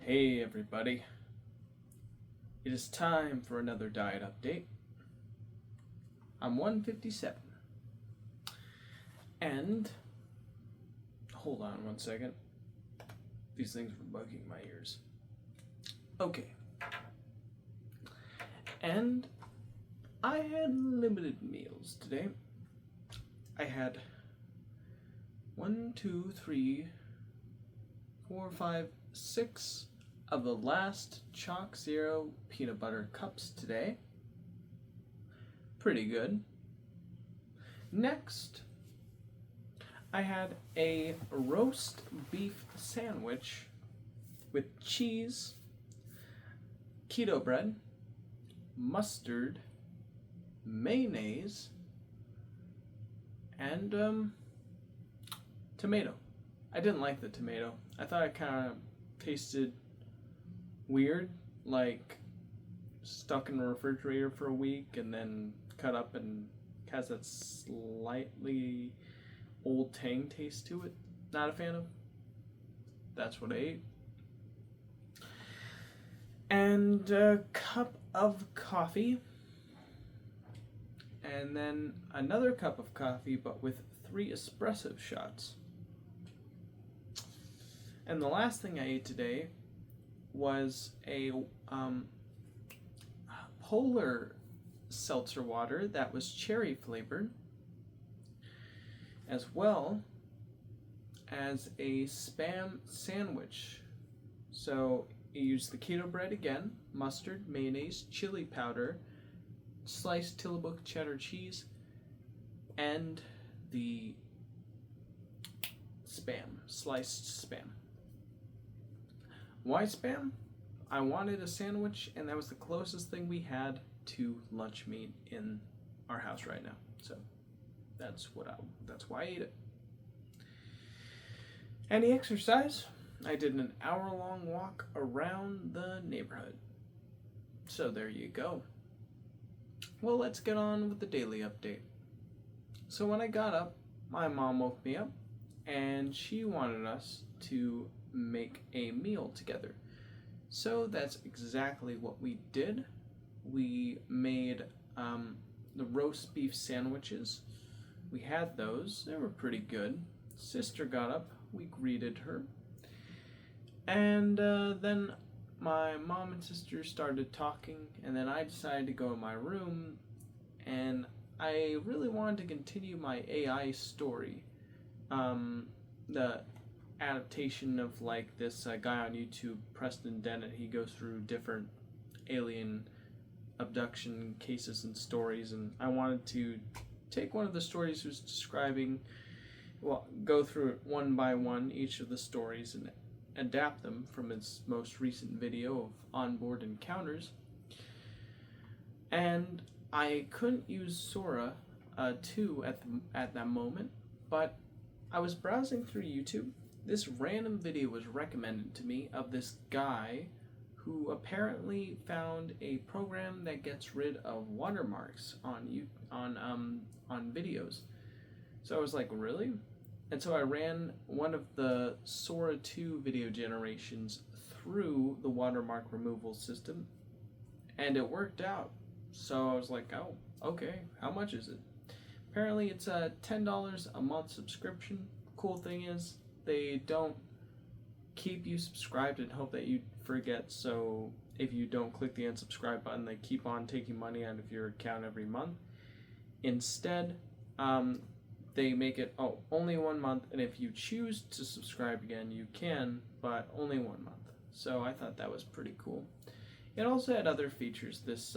Hey everybody, it is time for another diet update. I'm 157 and hold on one second, these things were bugging my ears. Okay, and I had limited meals today. I had 1, 2, 3, 4, 5, 6 of the last Chalk Zero peanut butter cups today. Pretty good. Next, I had a roast beef sandwich with cheese, keto bread, mustard, mayonnaise, and tomato. I didn't like the tomato. I thought it kind of tasted weird, like stuck in the refrigerator for a week and then cut up and has that slightly old tang taste to it. Not a fan of. That's what I ate. And a cup of coffee. And then another cup of coffee, but with 3 espresso shots. And the last thing I ate today was a polar seltzer water that was cherry flavored, as well as a Spam sandwich. So you use the keto bread again, mustard, mayonnaise, chili powder, sliced Tillamook cheddar cheese, and the Spam, sliced Spam. Why Spam? I wanted a sandwich, and that was the closest thing we had to lunch meat in our house right now. So that's why I ate it. Any exercise? I did an hour-long walk around the neighborhood. So there you go. Well, let's get on with the daily update. So when I got up, my mom woke me up, and she wanted us to make a meal together. So that's exactly what we did. We made the roast beef sandwiches. We had those. They were pretty good. Sister got up. We greeted her. And then my mom and sister started talking, and then I decided to go in my room, and I really wanted to continue my AI story. The adaptation of like this guy on YouTube, Preston Dennett. He goes through different alien abduction cases and stories, and I wanted to take one of the stories he was describing, go through it one by one, each of the stories, and adapt them from his most recent video of onboard encounters. And I couldn't use Sora 2 at that moment, but I was browsing through YouTube. This random video was recommended to me of this guy who apparently found a program that gets rid of watermarks on videos. So I was like, really? And so I ran one of the Sora 2 video generations through the watermark removal system, and it worked out. So I was like, oh, okay, how much is it? Apparently it's a $10 a month subscription. Cool thing is, they don't keep you subscribed and hope that you forget, so if you don't click the unsubscribe button, they keep on taking money out of your account every month. Instead, they make it, only 1 month, and if you choose to subscribe again, you can, but only 1 month. So I thought that was pretty cool. It also had other features, this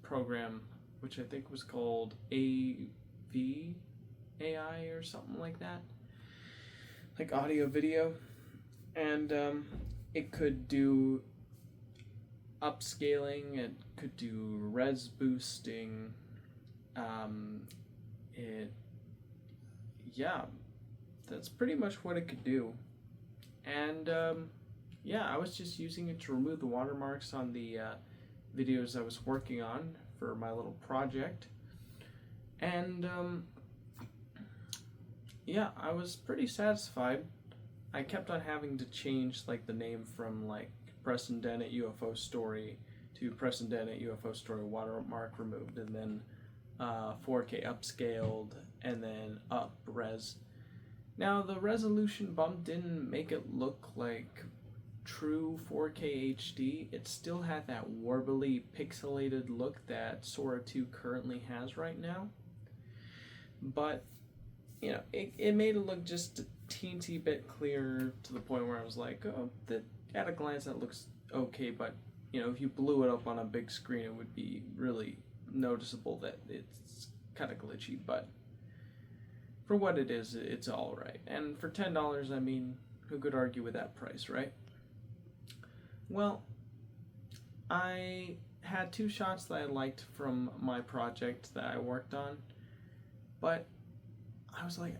program, which I think was called AV AI or something like that, like audio video, and it could do upscaling, it could do res boosting, that's pretty much what it could do. And I was just using it to remove the watermarks on the videos I was working on for my little project. And I was pretty satisfied. I kept on having to change like the name from like Preston Dennett UFO Story to Preston Dennett UFO Story watermark removed, and then 4K upscaled, and then up res. Now the resolution bump didn't make it look like true 4K HD. It still had that warbly pixelated look that Sora 2 currently has right now. But, you know, it made it look just a teensy bit clearer, to the point where I was like, oh, that at a glance that looks okay, but, you know, if you blew it up on a big screen, it would be really noticeable that it's kind of glitchy. But for what it is, it's alright. And for $10, I mean, who could argue with that price, right? Well, I had 2 shots that I liked from my project that I worked on, but I was like,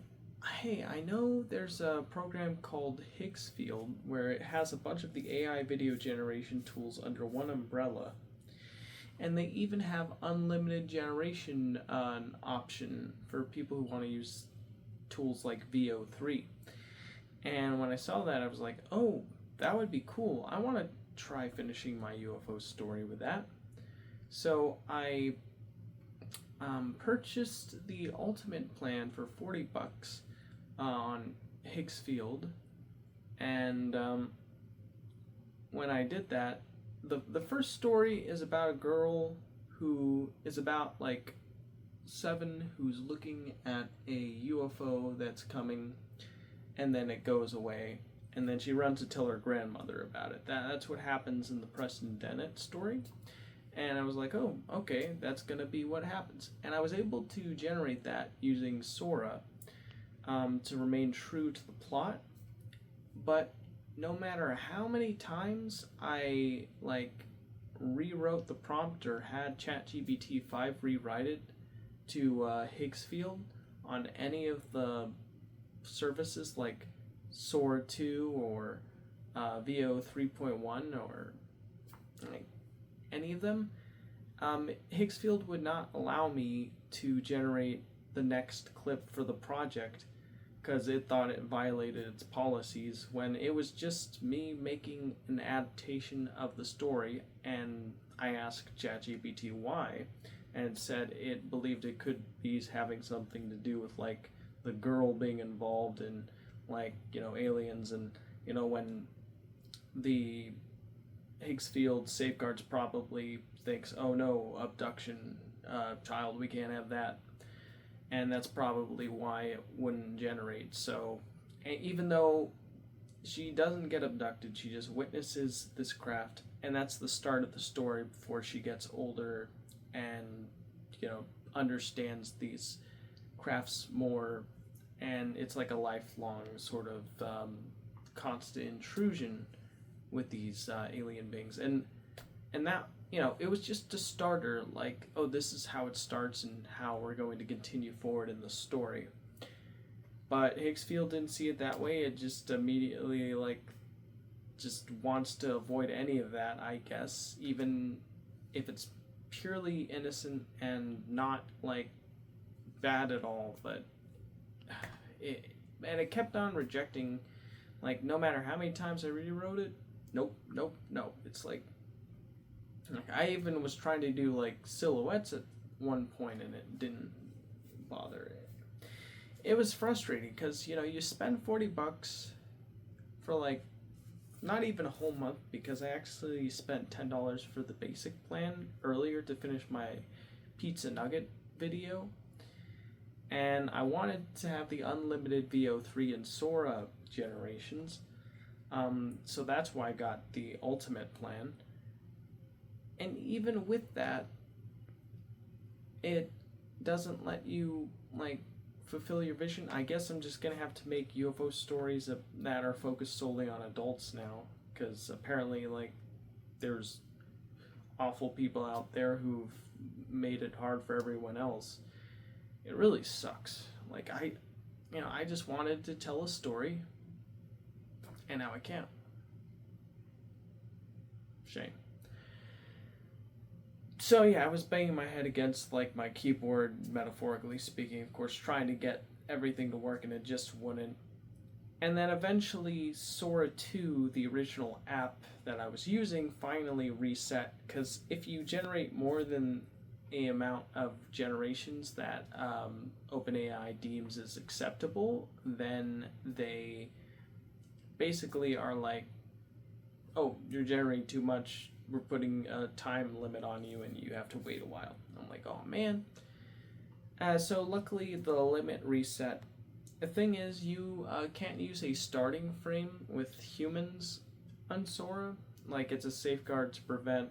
hey, I know there's a program called Higgsfield where it has a bunch of the AI video generation tools under one umbrella, and they even have unlimited generation option for people who want to use tools like VO3. And when I saw that, I was like, oh, that would be cool. I want to try finishing my UFO story with that. So I purchased the ultimate plan for $40 on Higgsfield, and when I did that, the first story is about a girl who is about like 7, who's looking at a UFO that's coming, and then it goes away, and then she runs to tell her grandmother about it. That's what happens in the Preston Dennett story. And I was like, oh, okay, that's gonna be what happens. And I was able to generate that using Sora to remain true to the plot. But no matter how many times I like rewrote the prompt or had ChatGPT 5 rewrite it to Higgsfield on any of the services like Sora 2 or VO 3.1 or like any of them, Higgsfield would not allow me to generate the next clip for the project because it thought it violated its policies, when it was just me making an adaptation of the story. And I asked ChatGPT why, and it said it believed it could be having something to do with like the girl being involved in like, you know, aliens, and you know, when the Higgsfield safeguards probably thinks, oh no, abduction, child, we can't have that. And that's probably why it wouldn't generate. So even though she doesn't get abducted, she just witnesses this craft, and that's the start of the story before she gets older and, you know, understands these crafts more. And it's like a lifelong sort of constant intrusion with these alien beings, and that, you know, it was just a starter, like, oh, this is how it starts and how we're going to continue forward in the story. But Higgsfield didn't see it that way. It just immediately like just wants to avoid any of that, I guess, even if it's purely innocent and not like bad at all. But it kept on rejecting, like, no matter how many times I rewrote it. Nope. It's like I even was trying to do like silhouettes at one point, and it didn't bother. It was frustrating because, you know, you spend $40 for like not even a whole month, because I actually spent $10 for the basic plan earlier to finish my pizza nugget video, and I wanted to have the unlimited VO3 and Sora generations. So that's why I got the ultimate plan. And even with that, it doesn't let you like fulfill your vision. I guess I'm just gonna have to make UFO stories that are focused solely on adults now, because apparently like there's awful people out there who've made it hard for everyone else. It really sucks. Like I just wanted to tell a story, and now I can't. Shame. So yeah, I was banging my head against like my keyboard, metaphorically speaking, of course, trying to get everything to work, and it just wouldn't. And then eventually Sora 2, the original app that I was using, finally reset, because if you generate more than a amount of generations that OpenAI deems as acceptable, then they basically are like, oh, you're generating too much, we're putting a time limit on you and you have to wait a while. I'm like, oh man. So luckily the limit reset. The thing is, you can't use a starting frame with humans on Sora. Like, it's a safeguard to prevent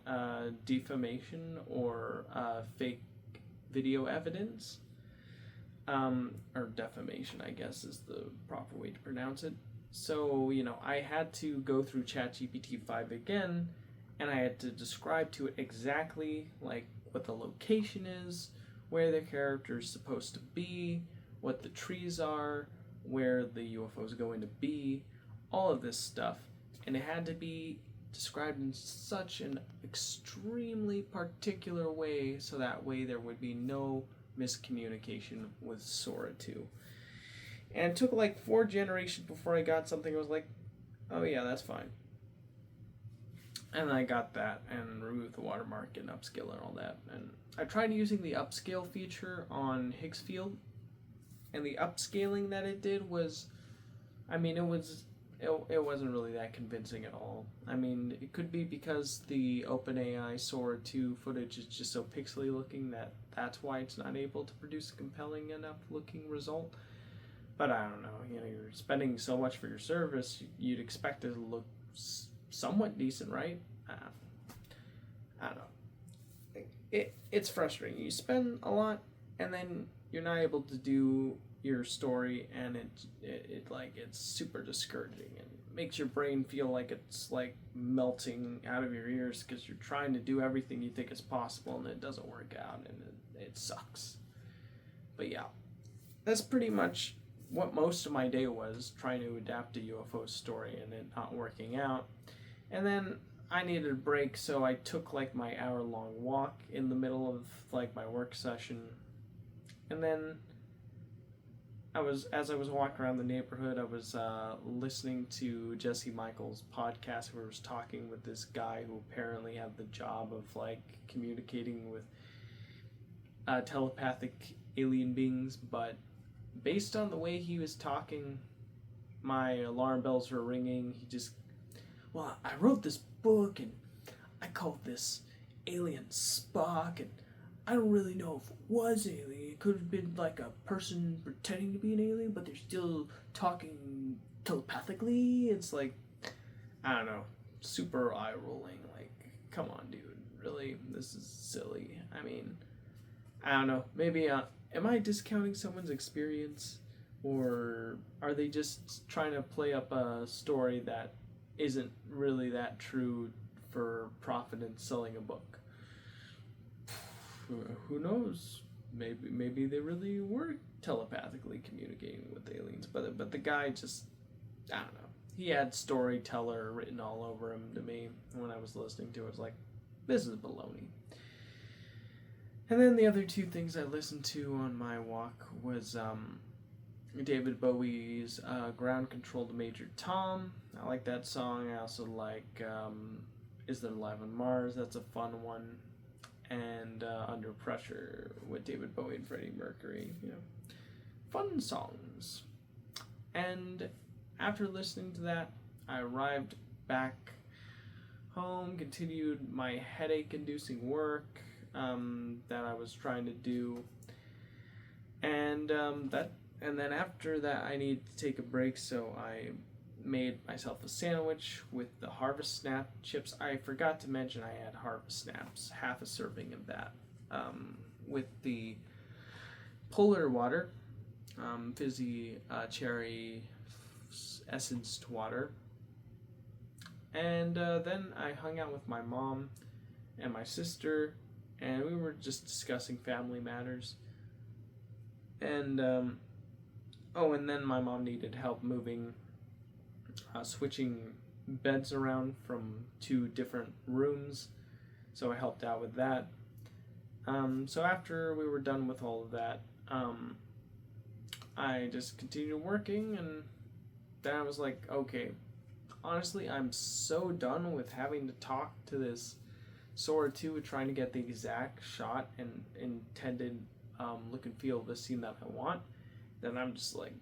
defamation or fake video evidence. Or defamation, I guess, is the proper way to pronounce it. So, I had to go through ChatGPT 5 again, and I had to describe to it exactly, like, what the location is, where the character is supposed to be, what the trees are, where the UFO is going to be, all of this stuff. And it had to be described in such an extremely particular way so that way there would be no miscommunication with Sora 2. And it took like 4 generations before I got something that was like, oh yeah, that's fine. And I got that and removed the watermark and upscale and all that. And I tried using the upscale feature on Higgsfield, and the upscaling that it did was, it wasn't really that convincing at all. I mean, it could be because the OpenAI Sora 2 footage is just so pixely looking that's why it's not able to produce a compelling enough looking result. But I don't know, you're spending so much for your service, you'd expect it to look somewhat decent, right? I don't know. It's frustrating. You spend a lot, and then you're not able to do your story, and it's super discouraging and makes your brain feel like it's like melting out of your ears because you're trying to do everything you think is possible and it doesn't work out, and it sucks. But yeah, that's pretty much what most of my day was, trying to adapt a UFO story and it not working out. And then I needed a break, so I took like my hour-long walk in the middle of like my work session. And then as I was walking around the neighborhood, I was listening to Jesse Michaels' podcast where he was talking with this guy who apparently had the job of like communicating with telepathic alien beings, but based on the way he was talking, my alarm bells were ringing. Well, I wrote this book and I called this alien Spock, and I don't really know if it was alien. It could have been like a person pretending to be an alien, but they're still talking telepathically. It's like, I don't know, super eye rolling. Like, come on, dude. Really? This is silly. I mean, I don't know. Maybe, am I discounting someone's experience? Or are they just trying to play up a story that isn't really that true for profit and selling a book? Who knows? Maybe they really were telepathically communicating with aliens, but the guy just, I don't know. He had storyteller written all over him to me when I was listening to it. I was like, this is baloney. And then the other 2 things I listened to on my walk was David Bowie's Ground Control to Major Tom. I like that song. I also like Is There Life on Mars? That's a fun one. And Under Pressure with David Bowie and Freddie Mercury. Fun songs. And after listening to that, I arrived back home, continued my headache-inducing work that I was trying to do, and then after that I needed to take a break, so I made myself a sandwich with the Harvest Snap chips. I forgot to mention I had Harvest Snaps, half a serving of that, with the Polar water, fizzy cherry essenced water. And then I hung out with my mom and my sister, and we were just discussing family matters. And and then my mom needed help moving, switching beds around from 2 different rooms, so I helped out with that. So after we were done with all of that, I just continued working, and then I was like, okay, honestly, I'm so done with having to talk to this Sora 2 trying to get the exact shot and intended look and feel of the scene that I want, then I'm just like,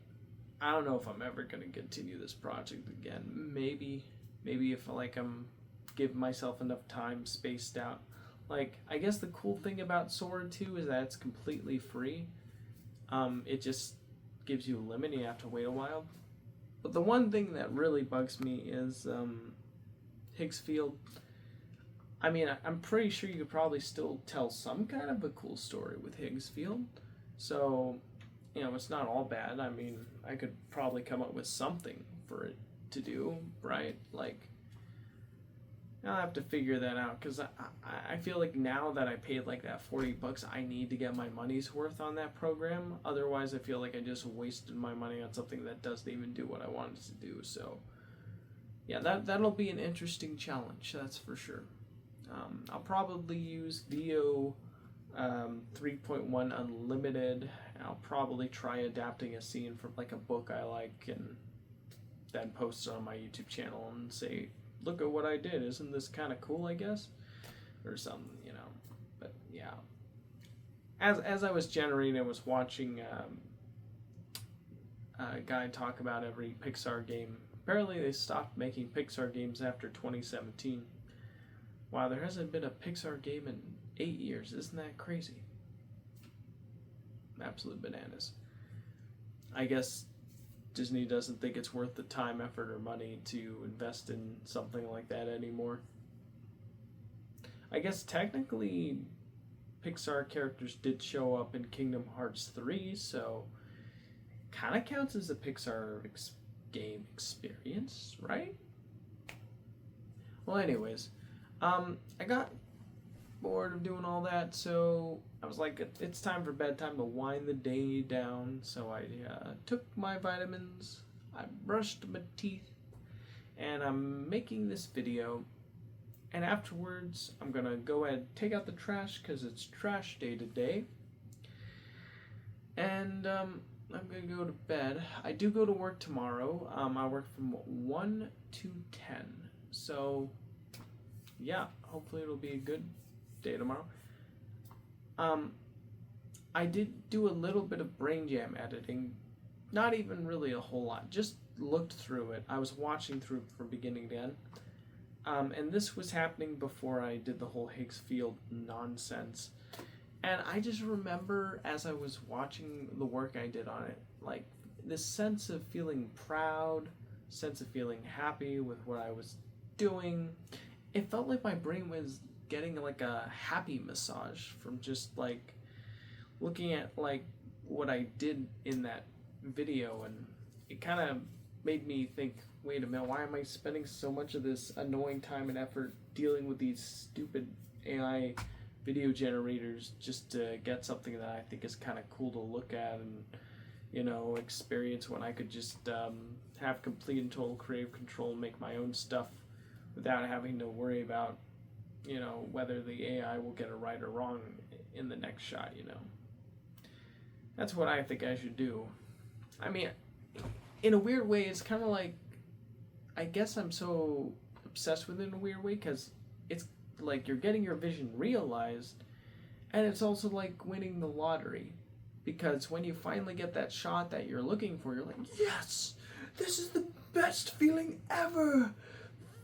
I don't know if I'm ever going to continue this project again. Maybe if like I'm giving myself enough time spaced out. Like, I guess the cool thing about Sora 2 is that it's completely free. It just gives you a limit, you have to wait a while. But the one thing that really bugs me is Higgsfield. I mean, I'm pretty sure you could probably still tell some kind of a cool story with Higgsfield. So, you know, it's not all bad. I mean, I could probably come up with something for it to do, right? Like, I'll have to figure that out, because I feel like now that I paid like that $40, I need to get my money's worth on that program. Otherwise, I feel like I just wasted my money on something that doesn't even do what I wanted to do. So, yeah, that'll be an interesting challenge, that's for sure. I'll probably use VO 3.1 Unlimited. I'll probably try adapting a scene from like a book I like and then post it on my YouTube channel and say, look at what I did, isn't this kind of cool, I guess? Or something, you know. But yeah. As I was generating, I was watching a guy talk about every Pixar game. Apparently they stopped making Pixar games after 2017. Wow, there hasn't been a Pixar game in 8 years. Isn't that crazy? Absolute bananas. I guess Disney doesn't think it's worth the time, effort, or money to invest in something like that anymore. I guess technically Pixar characters did show up in Kingdom Hearts 3, so kind of counts as a Pixar game experience, right? Well, anyways, I got bored of doing all that, so I was like, it's time for bedtime to wind the day down. So I took my vitamins, I brushed my teeth, and I'm making this video. And afterwards, I'm gonna go ahead and take out the trash because it's trash day today. And I'm gonna go to bed. I do go to work tomorrow. I work from 1 to 10. So yeah, hopefully it'll be a good day tomorrow. I did do a little bit of brain jam editing, not even really a whole lot, just looked through it. I was watching through from beginning to end. And this was happening before I did the whole Higgsfield nonsense. And I just remember as I was watching the work I did on it, like this sense of feeling proud, sense of feeling happy with what I was doing. It felt like my brain was getting like a happy massage from just like looking at like what I did in that video, and it kind of made me think, wait a minute, why am I spending so much of this annoying time and effort dealing with these stupid AI video generators just to get something that I think is kind of cool to look at and, you know, experience, when I could just have complete and total creative control and make my own stuff without having to worry about, you know, whether the AI will get it right or wrong in the next shot, you know. That's what I think I should do. I mean, in a weird way, it's kind of like, I guess I'm so obsessed with it in a weird way, because it's like you're getting your vision realized, and it's also like winning the lottery, because when you finally get that shot that you're looking for, you're like, yes, this is the best feeling ever.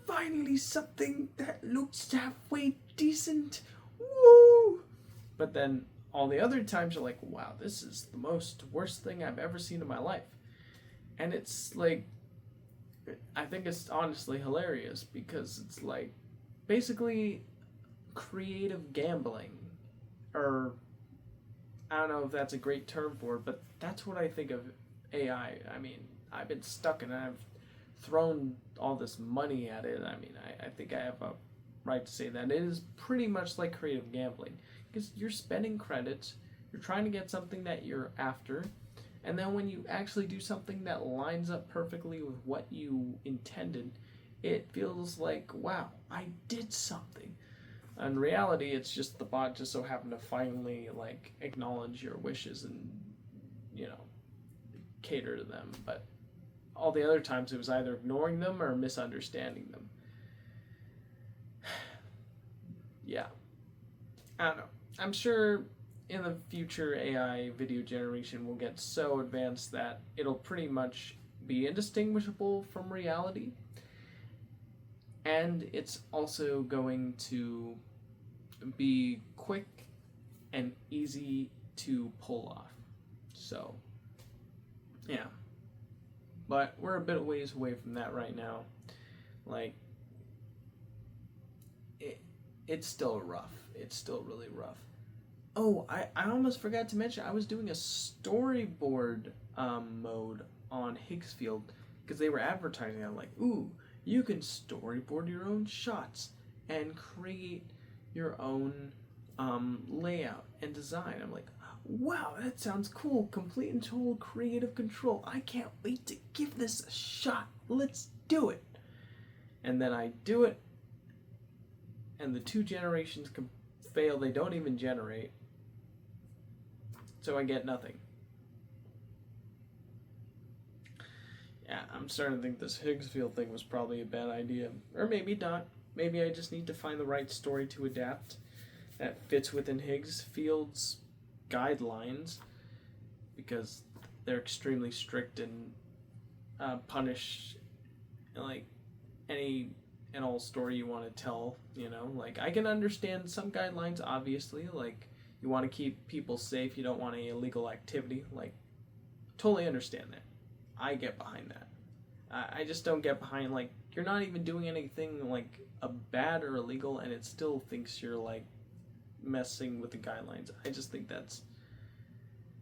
Finally something that looks halfway decent. Woo! But then all the other times you're like, wow, this is the worst thing I've ever seen in my life. And it's like, I think it's honestly hilarious, because it's like basically creative gambling, or I don't know if that's a great term for it, but that's what I think of AI. I mean, I've been stuck in it. I've thrown all this money at it. I mean, I think I have a right to say that. It is pretty much like creative gambling, because you're spending credits, you're trying to get something that you're after, and then when you actually do something that lines up perfectly with what you intended, it feels like, wow, I did something. In reality, it's just the bot just so happened to finally like acknowledge your wishes and, you know, cater to them. But all the other times it was either ignoring them or misunderstanding them. Yeah. I don't know. I'm sure in the future AI video generation will get so advanced that it'll pretty much be indistinguishable from reality. And it's also going to be quick and easy to pull off. So, yeah. But we're a bit of ways away from that right now. Like, it's still rough. It's still really rough. Oh, I almost forgot to mention, I was doing a storyboard mode on Higgsfield because they were advertising. I'm like, ooh, you can storyboard your own shots and create your own layout and design. I'm like, wow, that sounds cool. Complete and total creative control. I can't wait to give this a shot. Let's do it. And then I do it, and the 2 generations can fail. They don't even generate. So I get nothing. Yeah, I'm starting to think this Higgsfield thing was probably a bad idea. Or maybe not. Maybe I just need to find the right story to adapt that fits within Higgsfield's guidelines, because they're extremely strict and punish like any and all story you want to tell. You know, like I can understand some guidelines, obviously, like you want to keep people safe, you don't want any illegal activity, like totally understand that. I get behind that. I just don't get behind, like, you're not even doing anything like a bad or illegal and it still thinks you're like messing with the guidelines. I just think that's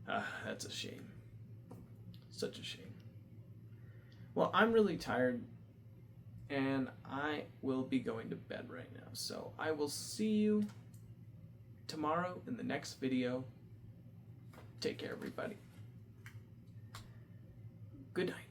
a shame. Such a shame. Well, I'm really tired and I will be going to bed right now. So I will see you tomorrow in the next video. Take care, everybody. Good night.